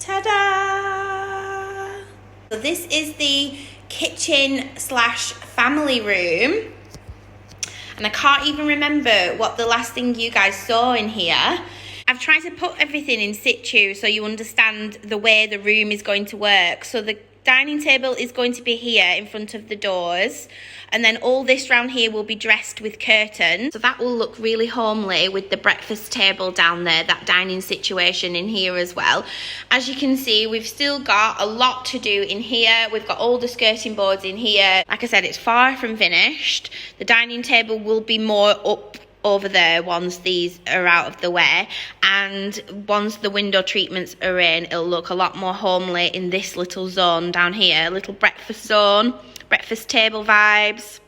Ta-da! So this is the kitchen slash family room. And I can't even remember what the last thing you guys saw in here. I've tried to put everything in situ so you understand the way the room is going to work. So the dining table is going to be here in front of the doors, and then all this round here will be dressed with curtains, so that will look really homely with the breakfast table down there, that dining situation in here as well. As you can see, we've still got a lot to do in here. We've got all the skirting boards in here. Like I said, it's far from finished. The dining table will be more up over there once these are out of the way, and once the window treatments are in, it'll look a lot more homely in this little zone down here. Little breakfast zone, breakfast table vibes,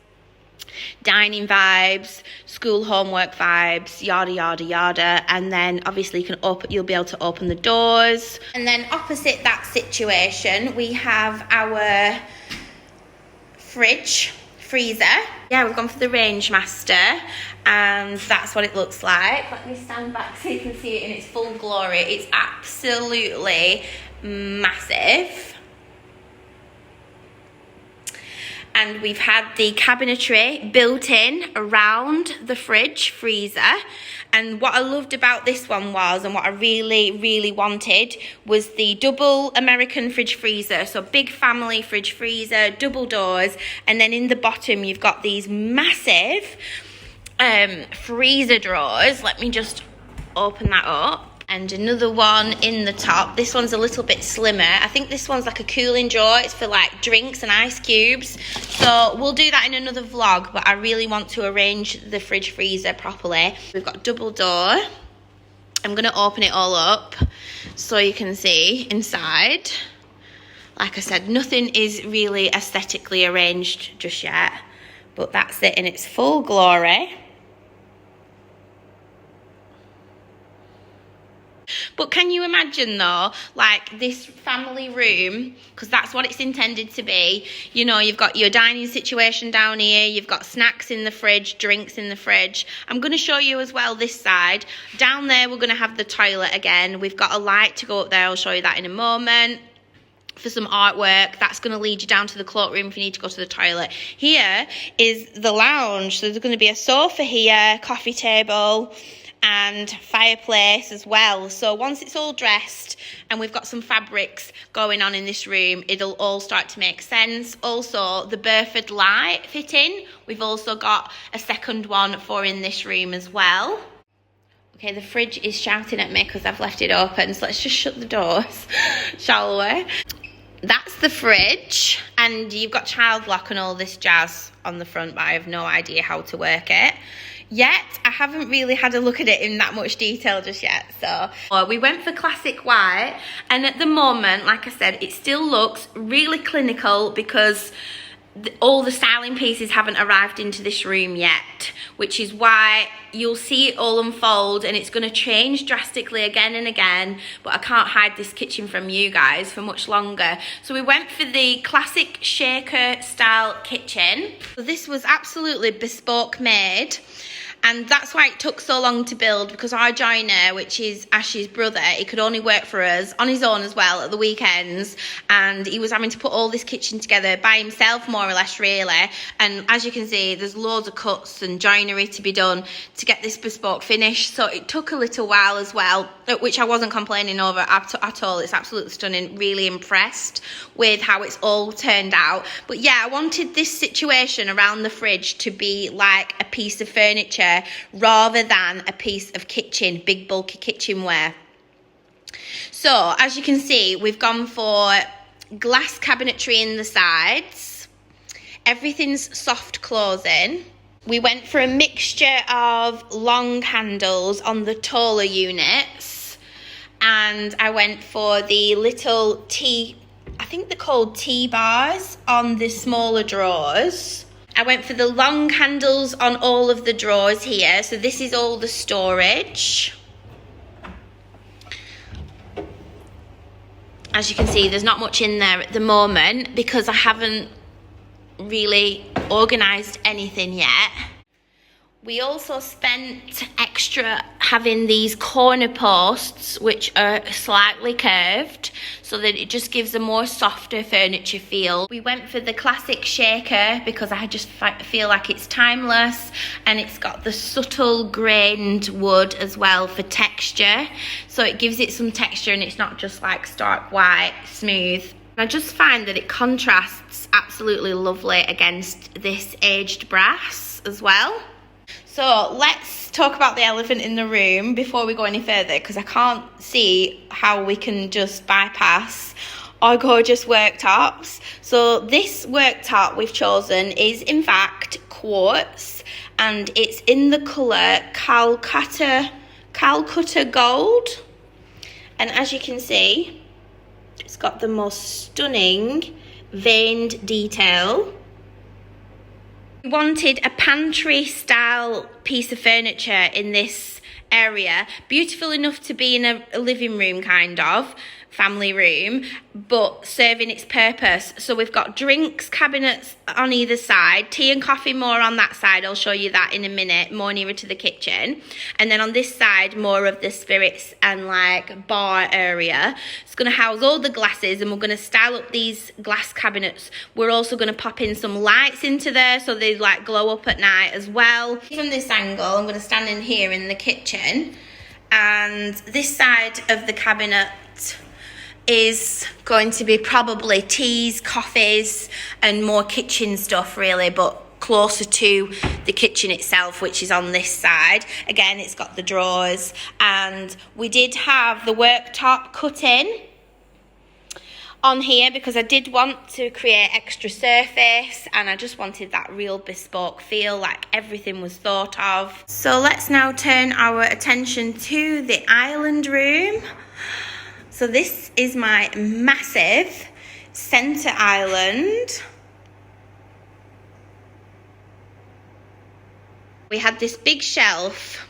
dining vibes, school homework vibes, yada yada yada. And then obviously you'll be able to open the doors. And then opposite that situation, we have our freezer. Yeah, we've gone for the Range Master, and that's what it looks like. Let me stand back so you can see it in its full glory. It's absolutely massive. And we've had the cabinetry built in around the freezer. And what I loved about this one was, and what I really wanted, was the double American fridge freezer. So big family fridge freezer, double doors, and then in the bottom you've got these massive freezer drawers. Let me just open that up. And another one in the top. This one's a little bit slimmer. I think this one's like a cooling drawer. It's for like drinks and ice cubes. So we'll do that in another vlog, but I really want to arrange the fridge freezer properly. We've got double door. I'm gonna open it all up so you can see inside. Like I said, nothing is really aesthetically arranged just yet, but that's it in its full glory. But can you imagine though, like this family room, because that's what it's intended to be. You know, you've got your dining situation down here, you've got snacks in the fridge, drinks in the fridge. I'm going to show you as well this side. Down there, we're going to have the toilet again. We've got a light to go up there. I'll show you that in a moment. For some artwork, that's going to lead you down to the cloakroom if you need to go to the toilet. Here is the lounge. So there's going to be a sofa here, coffee table, and fireplace as well. So once it's all dressed and we've got some fabrics going on in this room, it'll all start to make sense. Also, the Burford light fitting, we've also got a second one for in this room as well. Okay, the fridge is shouting at me because I've left it open, so let's just shut the doors, shall we? That's the fridge, and you've got child lock and all this jazz on the front, but I have no idea how to work it yet. I haven't really had a look at it in that much detail just yet. So we went for classic white, and at the moment, like I said, it still looks really clinical because all the styling pieces haven't arrived into this room yet, which is why you'll see it all unfold, and it's going to change drastically again and again, but I can't hide this kitchen from you guys for much longer. So we went for the classic shaker style kitchen. So this was absolutely bespoke made, and that's why it took so long to build, because our joiner, which is Ash's brother, he could only work for us on his own as well at the weekends, and he was having to put all this kitchen together by himself more or less really. And as you can see, there's loads of cuts and joinery to be done to get this bespoke finish, so it took a little while as well, which I wasn't complaining over at all. It's absolutely stunning. Really impressed with how it's all turned out. But yeah, I wanted this situation around the fridge to be like a piece of furniture rather than a piece of kitchen, big bulky kitchenware. So as you can see, we've gone for glass cabinetry in the sides. Everything's soft closing. We went for a mixture of long handles on the taller units, and I went for the little I think they're called T-bars on the smaller drawers. I went for the long handles on all of the drawers here. So this is all the storage. As you can see, there's not much in there at the moment because I haven't really organised anything yet. We also spent extra having these corner posts which are slightly curved. so that it just gives a more softer furniture feel. We went for the classic shaker because I just feel like it's timeless, and it's got the subtle grained wood as well for texture, so it gives it some texture and it's not just like stark white smooth. I just find that it contrasts absolutely lovely against this aged brass as well. So let's talk about the elephant in the room before we go any further, because I can't see how we can just bypass our gorgeous worktops. So this worktop we've chosen is in fact quartz, and it's in the colour Calcutta Gold. And as you can see, it's got the most stunning veined detail. We wanted a pantry style piece of furniture in this area, beautiful enough to be in a living room kind of family room, but serving its purpose. So we've got drinks cabinets on either side, tea and coffee more on that side, I'll show you that in a minute, more nearer to the kitchen. And then on this side, more of the spirits and like bar area. It's going to house all the glasses, and we're going to style up these glass cabinets. We're also going to pop in some lights into there so they like glow up at night as well. From this angle, I'm going to stand in here in the kitchen, and this side of the cabinet is going to be probably teas, coffees, and more kitchen stuff really, but closer to the kitchen itself, which is on this side. Again, it's got the drawers, and we did have the worktop cut in on here because I did want to create extra surface, and I just wanted that real bespoke feel, like everything was thought of. So let's now turn our attention to the island room. So this is my massive centre island. We had this big shelf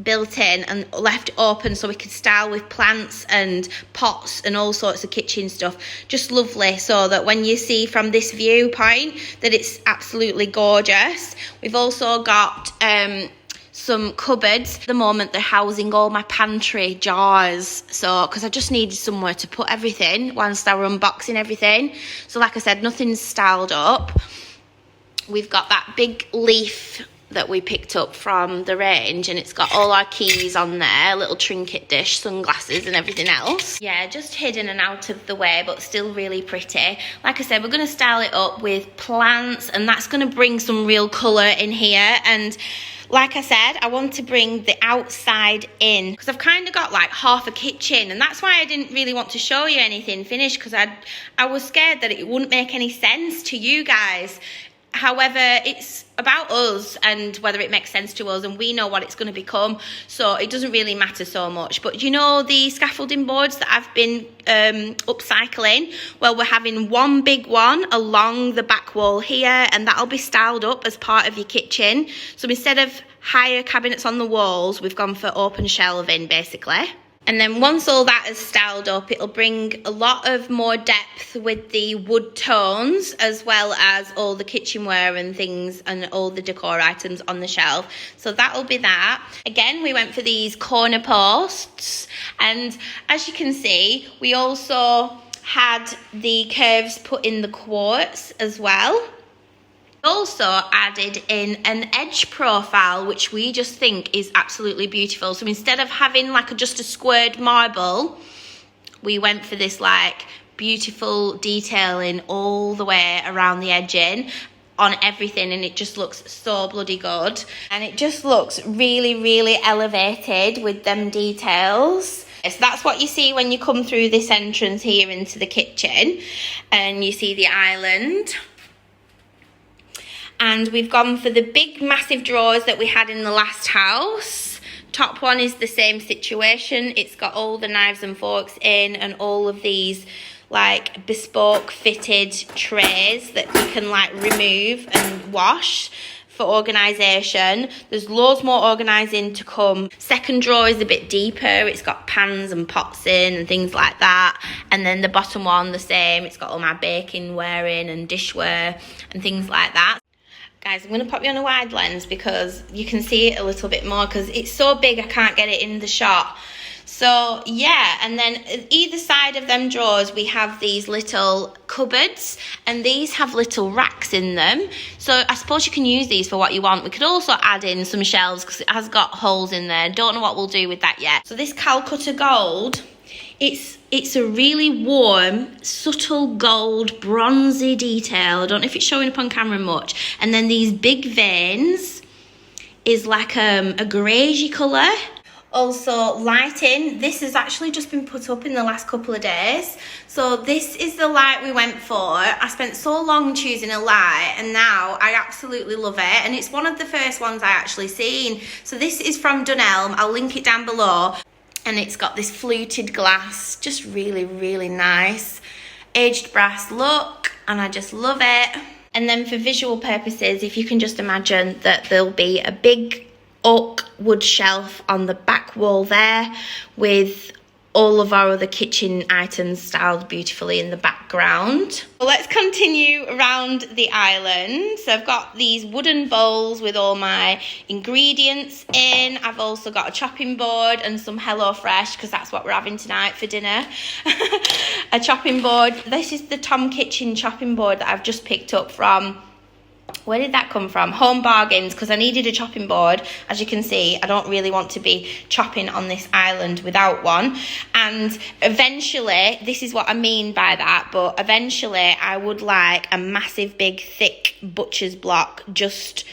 built in and left open so we could style with plants and pots and all sorts of kitchen stuff. Just lovely, so that when you see from this viewpoint that it's absolutely gorgeous. We've also got some cupboards. At the moment they're housing all my pantry jars, so because I just needed somewhere to put everything whilst I were unboxing everything. So like I said, nothing's styled up. We've got that big leaf that we picked up from the range, and it's got all our keys on there, little trinket dish, sunglasses and everything else. Yeah, just hidden and out of the way, but still really pretty. Like I said, we're going to style it up with plants, and that's going to bring some real colour in here. And like I said, I want to bring the outside in because I've kind of got like half a kitchen, and that's why I didn't really want to show you anything finished, because I was scared that it wouldn't make any sense to you guys. However, it's about us and whether it makes sense to us, and we know what it's going to become, so it doesn't really matter so much. But you know the scaffolding boards that I've been upcycling? Well, we're having one big one along the back wall here, and that'll be styled up as part of your kitchen. So instead of higher cabinets on the walls, we've gone for open shelving basically. And then once all that is styled up, it'll bring a lot of more depth with the wood tones, as well as all the kitchenware and things and all the decor items on the shelf. So that'll be that. Again, we went for these corner posts, and as you can see, we also had the curves put in the quartz as well. Also added in an edge profile, which we just think is absolutely beautiful. So instead of having like just a squared marble, we went for this like beautiful detailing all the way around the edging on everything, and it just looks so bloody good, and it just looks really, really elevated with them details. So that's what you see when you come through this entrance here into the kitchen, and you see the island. And we've gone for the big massive drawers that we had in the last house. Top one is the same situation. It's got all the knives and forks in, and all of these like bespoke fitted trays that you can like remove and wash for organisation. There's loads more organising to come. Second drawer is a bit deeper. It's got pans and pots in and things like that. And then the bottom one the same. It's got all my baking ware in and dishware and things like that. Guys, I'm going to pop you on a wide lens because you can see it a little bit more, because it's so big I can't get it in the shot. So yeah, and then either side of them drawers we have these little cupboards, and these have little racks in them. So I suppose you can use these for what you want. We could also add in some shelves because it has got holes in there. Don't know what we'll do with that yet. So this Calcutta Gold, it's a really warm, subtle gold, bronzy detail. I don't know if it's showing up on camera much. And then these big veins is like a greyish colour. Also lighting, this has actually just been put up in the last couple of days. So this is the light we went for. I spent so long choosing a light and now I absolutely love it. And it's one of the first ones I actually seen. So this is from Dunelm, I'll link it down below. And it's got this fluted glass, just really, really nice. Aged brass look, and I just love it. And then for visual purposes, if you can just imagine that there'll be a big oak wood shelf on the back wall there with all of our other kitchen items styled beautifully in the background. Well, let's continue around the island. So I've got these wooden bowls with all my ingredients in. I've also got a chopping board and some HelloFresh because that's what we're having tonight for dinner. A chopping board. This is the Tom Kitchen chopping board that I've just picked up from, where did that come from? Home Bargains, because I needed a chopping board. As you can see, I don't really want to be chopping on this island without one. And eventually, this is what I mean by that, but eventually I would like a massive, big, thick butcher's block just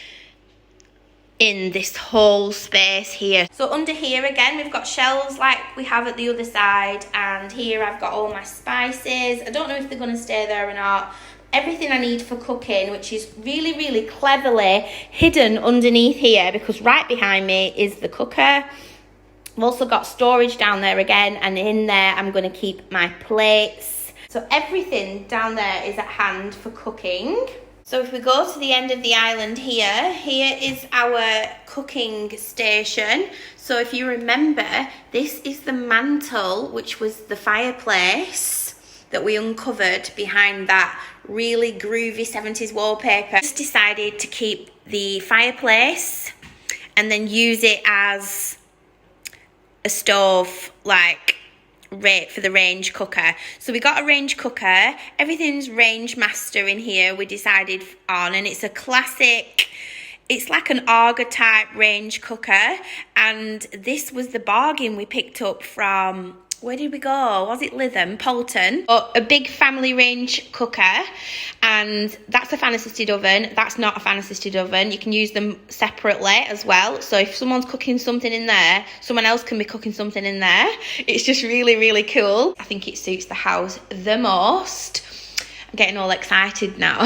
in this whole space here. So under here again, we've got shelves like we have at the other side. And here I've got all my spices. I don't know if they're going to stay there or not. Everything I need for cooking, which is really, really cleverly hidden underneath here because right behind me is the cooker. I've also got storage down there again, and in there I'm going to keep my plates. So everything down there is at hand for cooking. So if we go to the end of the island here, here is our cooking station. So if you remember, this is the mantle, which was the fireplace that we uncovered behind that really groovy 70s wallpaper. Just decided to keep the fireplace and then use it as a stove, like for the range cooker. So we got a range cooker. Everything's range master in here we decided on, and it's a classic, it's like an Auger type range cooker. And this was the bargain we picked up from, where did we go? Was it Lytham? Polton. Oh, a big family range cooker, and that's a fan assisted oven. That's not a fan assisted oven. You can use them separately as well. So if someone's cooking something in there, someone else can be cooking something in there. It's just really, really cool. I think it suits the house the most. I'm getting all excited now.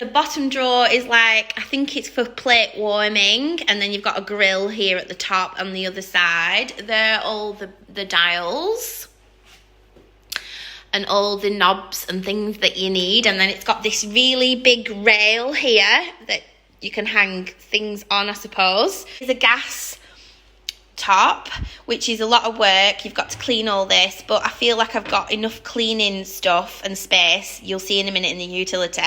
The bottom drawer is like, I think it's for plate warming, and then you've got a grill here at the top on the other side. They're all the dials and all the knobs and things that you need. And then it's got this really big rail here that you can hang things on, I suppose. There's a gas top, which is a lot of work. You've got to clean all this, but I feel like I've got enough cleaning stuff and space, you'll see in a minute in the utility,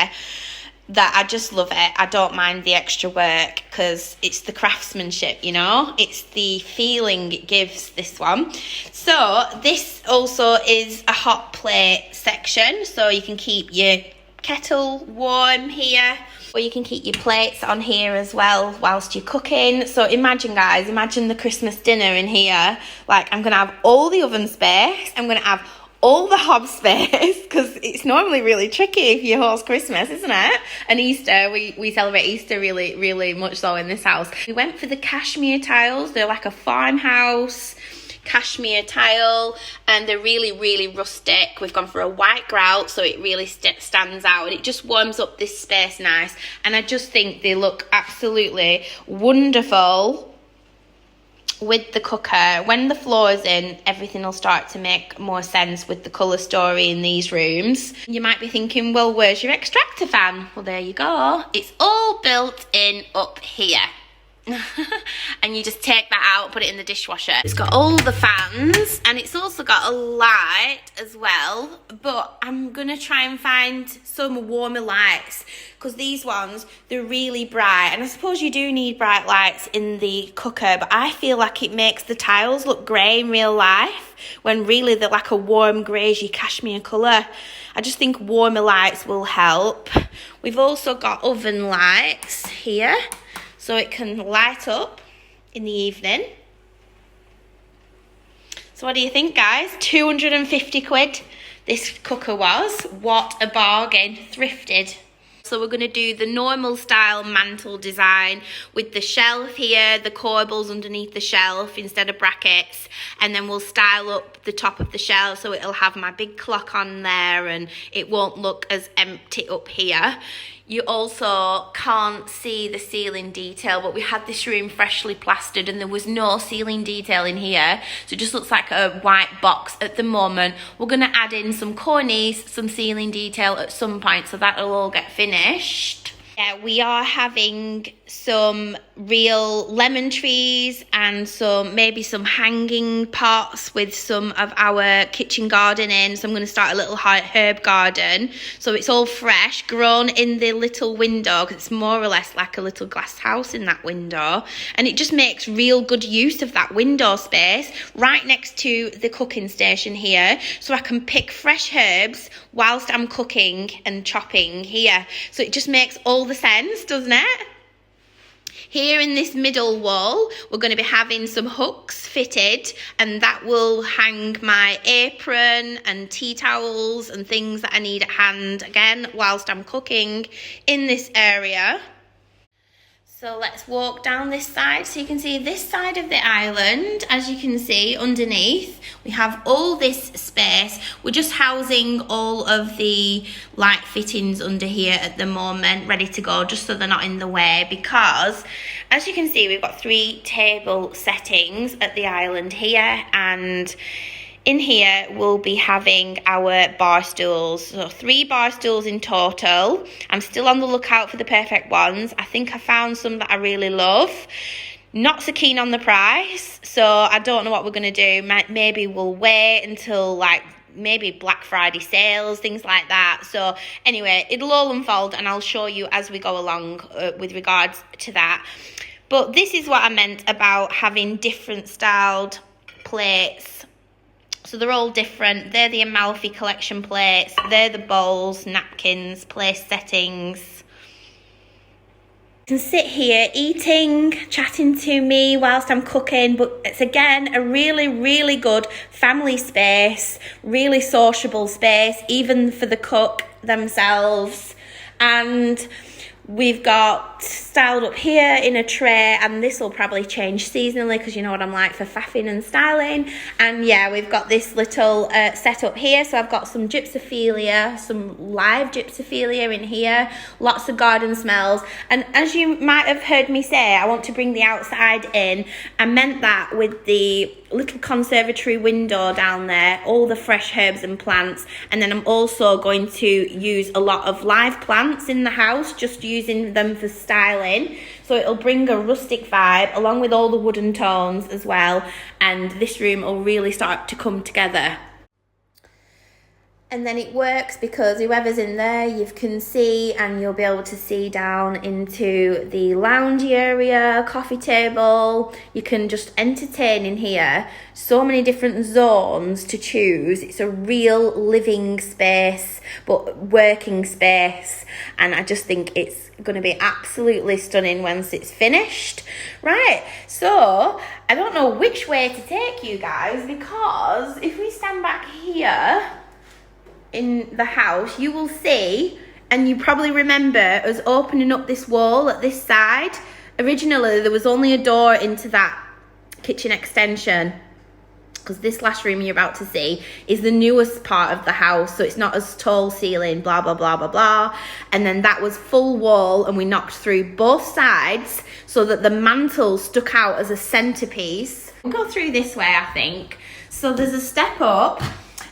that I just love it. I don't mind the extra work because it's the craftsmanship, you know, it's the feeling it gives, this one. So this also is a hot plate section, so you can keep your kettle warm here, or you can keep your plates on here as well whilst you're cooking. So imagine, guys, imagine the Christmas dinner in here. Like, I'm gonna have all the oven space, I'm gonna have all the hob space, because it's normally really tricky if you host Christmas, isn't it? And Easter, we celebrate Easter really, really much so in this house. We went for the cashmere tiles. They're like a farmhouse cashmere tile, and they're really, really rustic. We've gone for a white grout, so it really stands out, and it just warms up this space nice. And I just think they look absolutely wonderful with the cooker. When the floor's in, everything will start to make more sense with the colour story in these rooms. You might be thinking, well, where's your extractor fan? Well, there you go. It's all built in up here. and you just take that out, put it in the dishwasher. It's got all the fans, and it's also got a light as well, but I'm gonna try and find some warmer lights, because these ones, they're really bright, and I suppose you do need bright lights in the cooker, but I feel like it makes the tiles look grey in real life, when really they're like a warm greyish cashmere colour. I just think warmer lights will help. We've also got oven lights here, so it can light up in the evening. So what do you think, guys? 250 quid this cooker was. What a bargain. Thrifted. So we're going to do the normal style mantle design with the shelf here, the corbels underneath the shelf instead of brackets, and then we'll style up the top of the shelf so it'll have my big clock on there and it won't look as empty up here. You also can't see the ceiling detail, but we had this room freshly plastered and there was no ceiling detail in here. So it just looks like a white box at the moment. We're gonna add in some cornice, some ceiling detail at some point, so that'll all get finished. Yeah, we are having some real lemon trees and maybe some hanging pots with some of our kitchen garden in. So I'm going to start a little herb garden. So it's all fresh, grown in the little window, because it's more or less like a little glass house in that window. And it just makes real good use of that window space right next to the cooking station here. So I can pick fresh herbs whilst I'm cooking and chopping here. So it just makes all the sense, doesn't it? Here in this middle wall, we're going to be having some hooks fitted, and that will hang my apron and tea towels and things that I need at hand, again, whilst I'm cooking in this area. So let's walk down this side. So you can see this side of the island, as you can see underneath, we have all this space. We're just housing all of the light fittings under here at the moment, ready to go, just so they're not in the way, because as you can see, we've got 3 table settings at the island here, and in here we'll be having our bar stools, so 3 bar stools in total. I'm still on the lookout for the perfect ones. I think I found some that I really love. Not so keen on the price, so I don't know what we're going to do. Maybe we'll wait until like maybe Black Friday sales, things like that. So anyway, it'll all unfold and I'll show you as we go along with regards to that. But this is what I meant about having different styled plates. So they're all different. They're the Amalfi collection plates. They're the bowls, napkins, place settings. You can sit here eating, chatting to me whilst I'm cooking, but it's again a really, really good family space, really sociable space, even for the cook themselves. And we've got styled up here in a tray, and this will probably change seasonally because you know what I'm like for faffing and styling. And yeah, we've got this little setup here. So I've got some gypsophilia, some live gypsophilia in here, lots of garden smells. And as you might have heard me say, I want to bring the outside in. I meant that with the little conservatory window down there, all the fresh herbs and plants. And then I'm also going to use a lot of live plants in the house, just using them for styling. So it'll bring a rustic vibe along with all the wooden tones as well. And this room will really start to come together. And then it works because whoever's in there, you can see, and you'll be able to see down into the lounge area, coffee table. You can just entertain in here. So many different zones to choose. It's a real living space, but working space. And I just think it's going to be absolutely stunning once it's finished. Right, so I don't know which way to take you guys, because if we stand back here in the house, you will see, and you probably remember us opening up this wall at this side. Originally there was only a door into that kitchen extension, because this last room you're about to see is the newest part of the house, so it's not as tall ceiling, blah blah blah blah blah. And then that was full wall, and we knocked through both sides so that the mantle stuck out as a centerpiece. We'll go through this way, I think. So there's a step up,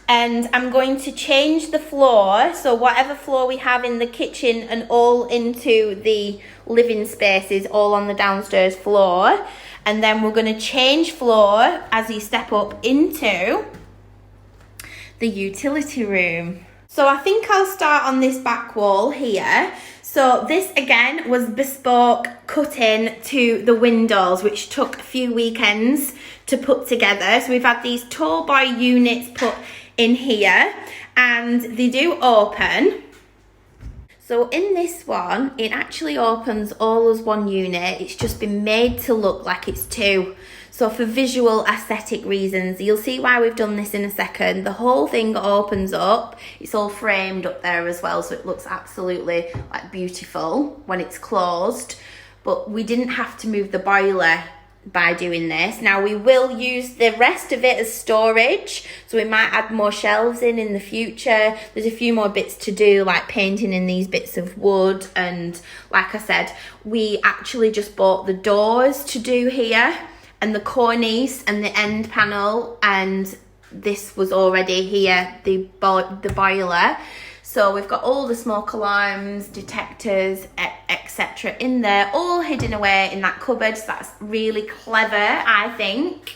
And I'm going to change the floor, so whatever floor we have in the kitchen and all into the living spaces, all on the downstairs floor. And then we're going to change floor as you step up into the utility room. So I think I'll start on this back wall here. So this again was bespoke cutting to the windows, which took a few weekends to put together. So we've had these tall boy units put in here, and they do open. So in this one, it actually opens all as one unit. It's just been made to look like it's two. So for visual aesthetic reasons, you'll see why we've done this in a second. The whole thing opens up. It's all framed up there as well, so it looks absolutely like beautiful when it's closed. But we didn't have to move the boiler by doing this. Now we will use the rest of it as storage, so we might add more shelves in the future. There's a few more bits to do, like painting in these bits of wood, and like I said, we actually just bought the doors to do here and the cornice and the end panel, and this was already here, the boiler. So we've got all the smoke alarms, detectors, etc. in there, all hidden away in that cupboard. So that's really clever, I think.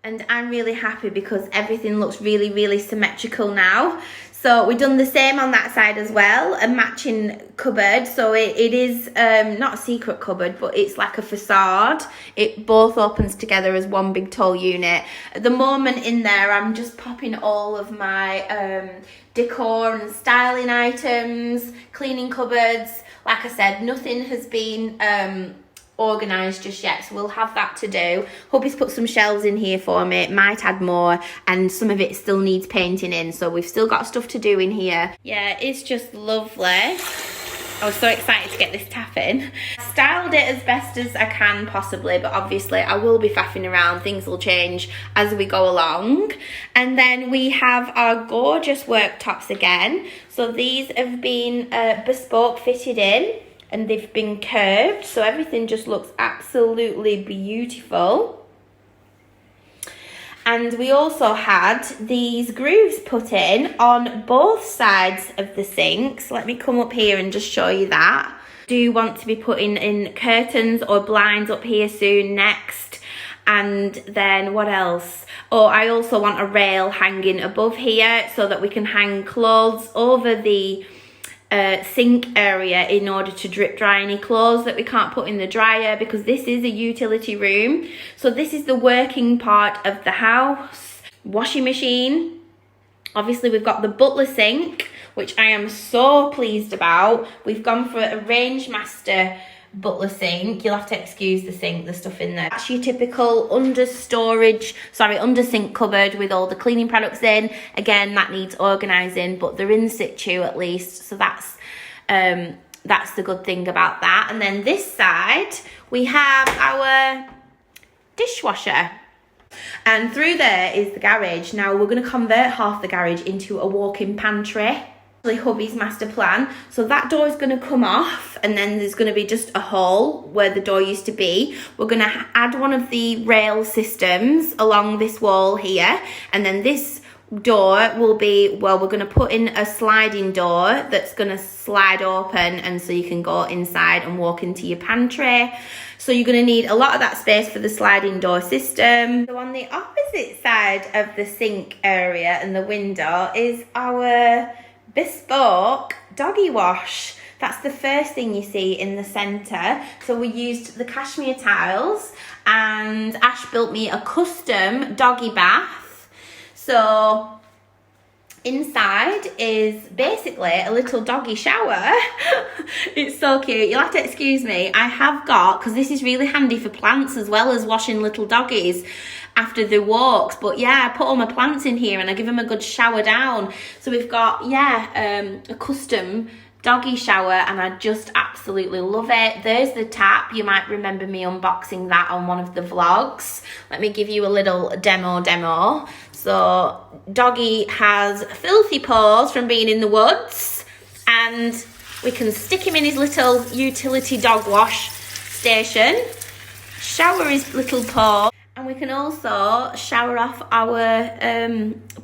And I'm really happy because everything looks really, really symmetrical now. So we've done the same on that side as well, a matching cupboard. So it is not a secret cupboard, but it's like a facade. It both opens together as one big tall unit. At the moment in there, I'm just popping all of my decor and styling items, cleaning cupboards. Like I said, nothing has been organised just yet, so we'll have that to do. Hubby's put some shelves in here for me, might add more, and some of it still needs painting in, so we've still got stuff to do in here. Yeah, it's just lovely. I was so excited to get this tap in. I styled it as best as I can possibly, but obviously I will be faffing around. Things will change as we go along. And then we have our gorgeous worktops again. So these have been bespoke fitted in, and they've been curved, so everything just looks absolutely beautiful. And we also had these grooves put in on both sides of the sinks. Let me come up here and just show you that. Do you want to be putting in curtains or blinds up here soon next? And then what else? Oh, I also want a rail hanging above here so that we can hang clothes over the sink area in order to drip dry any clothes that we can't put in the dryer, because this is a utility room. So this is the working part of the house. Washing machine. Obviously we've got the butler sink, which I am so pleased about. We've gone for a Range Master butler sink. You'll have to excuse the sink, the stuff in there. That's your typical under sink cupboard with all the cleaning products in. Again, that needs organising, but they're in situ at least, so that's the good thing about that. And then this side we have our dishwasher, and through there is the garage. Now we're going to convert half the garage into a walk-in pantry. Hubby's master plan. So that door is going to come off, and then there's going to be just a hole where the door used to be. We're going to add one of the rail systems along this wall here, and then this door will be, well, we're going to put in a sliding door that's going to slide open, and so you can go inside and walk into your pantry. So you're going to need a lot of that space for the sliding door system. So on the opposite side of the sink area and the window is our bespoke doggy wash. That's the first thing you see in the centre. So we used the cashmere tiles, and Ash built me a custom doggy bath. So inside is basically a little doggy shower. It's so cute. You'll have to excuse me. I have got, because this is really handy for plants as well as washing little doggies after the walks, but yeah, I put all my plants in here and I give them a good shower down. So we've got, a custom doggy shower, and I just absolutely love it. There's the tap. You might remember me unboxing that on one of the vlogs. Let me give you a little demo. So doggy has filthy paws from being in the woods, and we can stick him in his little utility dog wash station, shower his little paw, And we can also shower off our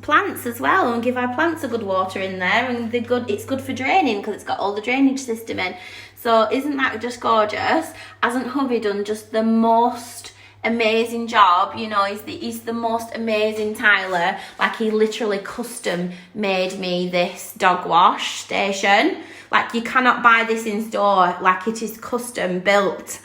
plants as well and give our plants a good water in there. And it's good for draining because it's got all the drainage system in. So isn't that just gorgeous? Hasn't hubby done just the most amazing job? You know, he's the most amazing tiler. Like, he literally custom made me this dog wash station. Like, you cannot buy this in store. Like, it is custom built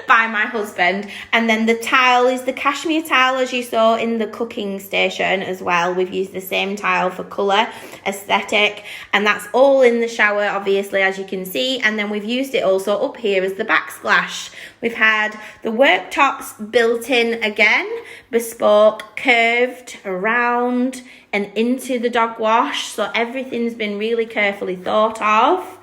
by my husband. And then the tile is the cashmere tile, as you saw in the cooking station as well. We've used the same tile for colour, aesthetic. And that's all in the shower, obviously, as you can see. And then we've used it also up here as the backsplash. We've had the worktops built in again, bespoke, curved around and into the dog wash. So everything's been really carefully thought of.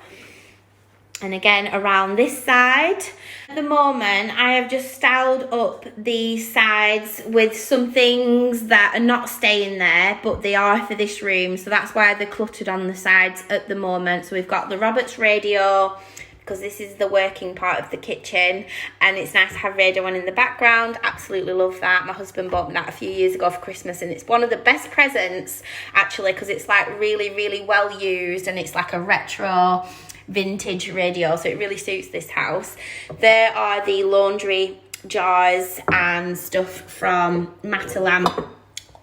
And again, around this side. At the moment, I have just styled up the sides with some things that are not staying there, but they are for this room. So that's why they're cluttered on the sides at the moment. So we've got the Roberts radio, because this is the working part of the kitchen, and it's nice to have radio on in the background. Absolutely love that. My husband bought me that a few years ago for Christmas, and it's one of the best presents, actually, because it's like really, really well used, and it's like a retro vintage radio, so it really suits this house. There are the laundry jars and stuff from Matalam.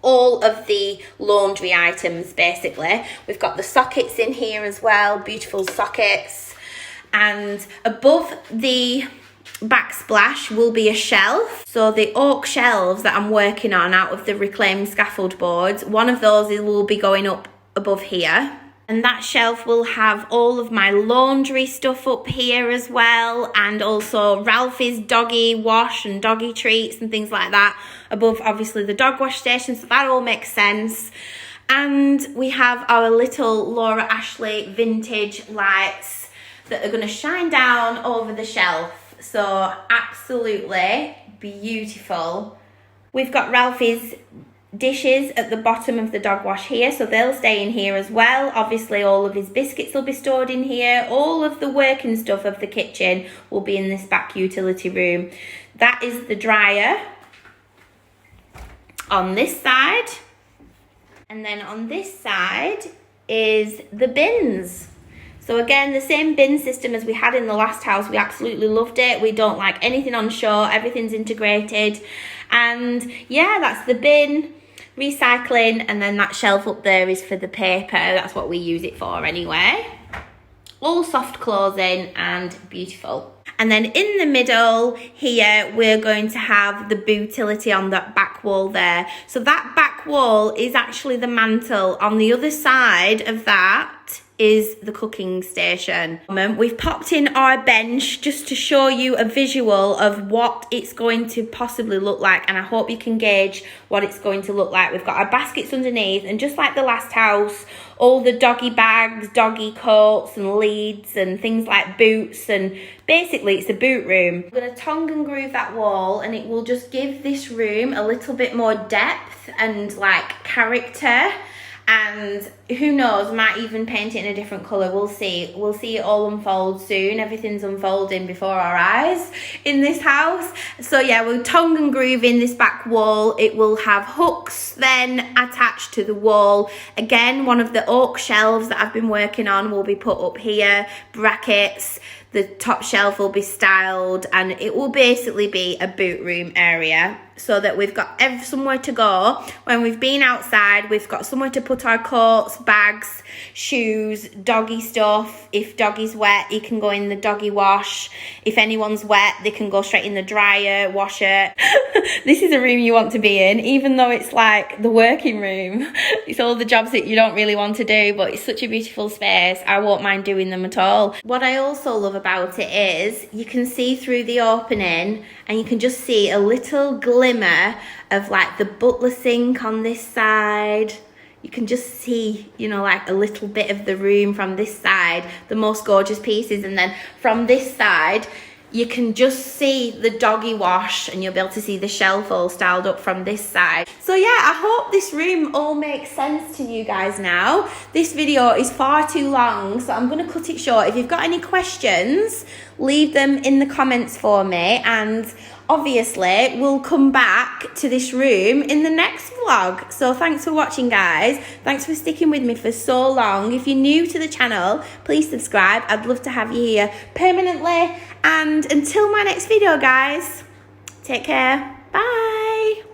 All of the laundry items, basically. We've got the sockets in here as well, beautiful sockets. And above the backsplash will be a shelf. So the oak shelves that I'm working on out of the reclaimed scaffold boards, one of those will be going up above here. And that shelf will have all of my laundry stuff up here as well, and also Ralphie's doggy wash and doggy treats and things like that above, obviously, the dog wash station, so that all makes sense. And we have our little Laura Ashley vintage lights that are going to shine down over the shelf. So absolutely beautiful. We've got Ralphie's dishes at the bottom of the dog wash here, so they'll stay in here as well. Obviously, all of his biscuits will be stored in here. All of the working stuff of the kitchen will be in this back utility room. That is the dryer on this side, and then on this side is the bins. So again, the same bin system as we had in the last house. We absolutely loved it. We don't like anything on show. Everything's integrated. And yeah, that's the bin, recycling, and then that shelf up there is for the paper. That's what we use it for anyway. All soft clothing and beautiful. And then in the middle here, we're going to have the Bootility on that back wall there. So that back wall is actually the mantle. On the other side of that is the cooking station. We've popped in our bench just to show you a visual of what it's going to possibly look like, and I hope you can gauge what it's going to look like. We've got our baskets underneath, and just like the last house, all the doggy bags, doggy coats and leads and things like boots, and basically it's a boot room. I'm going to tongue and groove that wall, and it will just give this room a little bit more depth and like character. And who knows, might even paint it in a different colour. We'll see. We'll see it all unfold soon. Everything's unfolding before our eyes in this house. So yeah, we'll tongue and groove in this back wall. It will have hooks then attached to the wall. Again, one of the oak shelves that I've been working on will be put up here. Brackets. The top shelf will be styled, and it will basically be a boot room area, so that we've got somewhere to go. When we've been outside, we've got somewhere to put our coats, bags, shoes, doggy stuff. If doggy's wet, he can go in the doggy wash. If anyone's wet, they can go straight in the dryer, wash it. This is a room you want to be in, even though it's like the working room. It's all the jobs that you don't really want to do, but it's such a beautiful space. I won't mind doing them at all. What I also love about it is you can see through the opening, and you can just see a little glimmer of like the butler sink on this side. You can just see, you know, like a little bit of the room from this side, the most gorgeous pieces. And then from this side, you can just see the doggy wash, and you'll be able to see the shelf all styled up from this side. So yeah, I hope this room all makes sense to you guys now. This video is far too long, so I'm going to cut it short. If you've got any questions, leave them in the comments for me, and obviously we'll come back to this room in the next vlog. So thanks for watching, guys. Thanks for sticking with me for so long. If you're new to the channel, please subscribe. I'd love to have you here permanently. And until my next video, guys, take care. Bye.